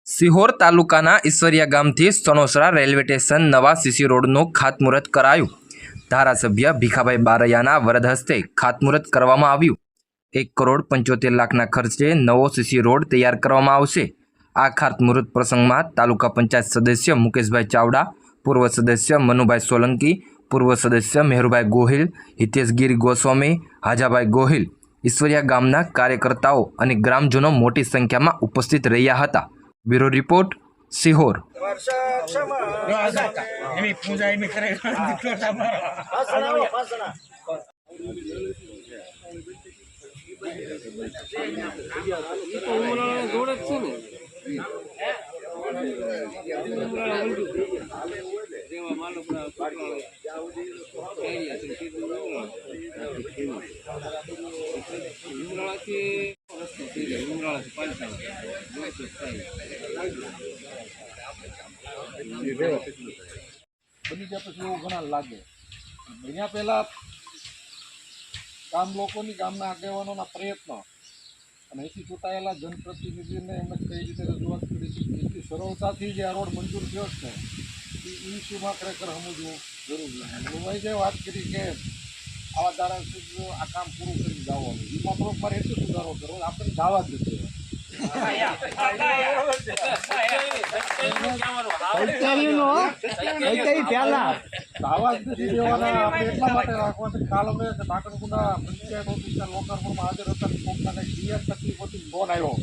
સિહોર તાલુકાના ઈશ્વરિયા ગામથી Sanosara railway station નવા સીસી રોડનું ખાતમુહૂર્ત કરાયું। ધારાસભ્ય ભીખાભાઈ બારૈયાના વરદ હસ્તે ખાતમુહૂર્ત કરવામાં આવ્યું। 1,75,00,000ના ખર્ચે નવો સીસી રોડ તૈયાર કરવામાં આવશે। આ ખાતમુહૂર્ત પ્રસંગમાં તાલુકા પંચાયત સદસ્ય મુકેશભાઈ ચાવડા, પૂર્વ સદસ્ય મનુભાઈ સોલંકી, પૂર્વ સદસ્ય મેહરુભાઈ ગોહિલ, હિતેશગીરી ગોસ્વામી, હાજાભાઈ ગોહિલ, ઈશ્વરિયા ગામના કાર્યકર્તાઓ અને ગ્રામજનો મોટી સંખ્યામાં ઉપસ્થિત રહ્યા હતા। Bureau report Sehore. બની ગયા પછી એવું ઘણા લાગે બન્યા પહેલાં ગામ લોકોની ગામના આગેવાનોના પ્રયત્નો અને અહીંથી ચૂંટાયેલા જનપ્રતિનિધિને એમને કઈ રીતે રજૂઆત કરી છે એટલી સરળતાથી જે આ રોડ મંજૂર થયો છે એ ઇસ્યુમાં ખરેખર સમજવું જરૂરી છે। મોબાઈ જે વાત કરી કે આવા ધારાસભ્યો આ કામ પૂરું કરી જવાનું એમાં થોડોક મારે એટલો સુધારો કરવો આપણે જવા જ નથી દાવા જ નથી દેવાના આપણે એટલા માટે રાખવા કાલ અમે નાગરકુંડા પંચાયત ઓફિસના લોકાર્પણમાં હાજર હતા કોકના કંઈક ક્લિયર તકલીફ હતી ફોન આવ્યો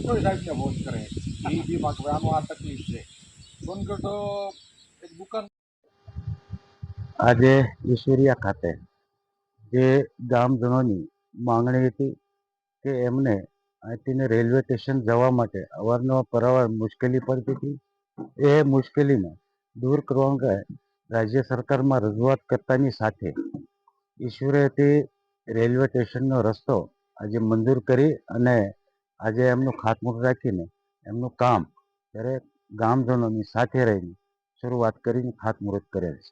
કોઈ સાહેબને ફોન કરે એ બી માં આનો આ તકલીફ છે ફોન કરતો એક દુકાન આજે ઈશ્વરિયા ખાતે જે ગામજનોની માંગણી હતી કે એમને અહીંથી રેલવે સ્ટેશન જવા માટે અવારનવાર પરવાર મુશ્કેલી પડતી હતી, એ મુશ્કેલીને દૂર કરવા માટે રાજ્ય સરકારમાં રજૂઆત કરતાની સાથે ઈશ્વરિયાથી રેલવે સ્ટેશનનો રસ્તો આજે મંજૂર કરી અને આજે એમનું ખાતમુહૂર્ત રાખીને એમનું કામ ત્યારે ગામજનોની સાથે રહીને શરૂઆત કરીને ખાતમુહૂર્ત કરેલ છે।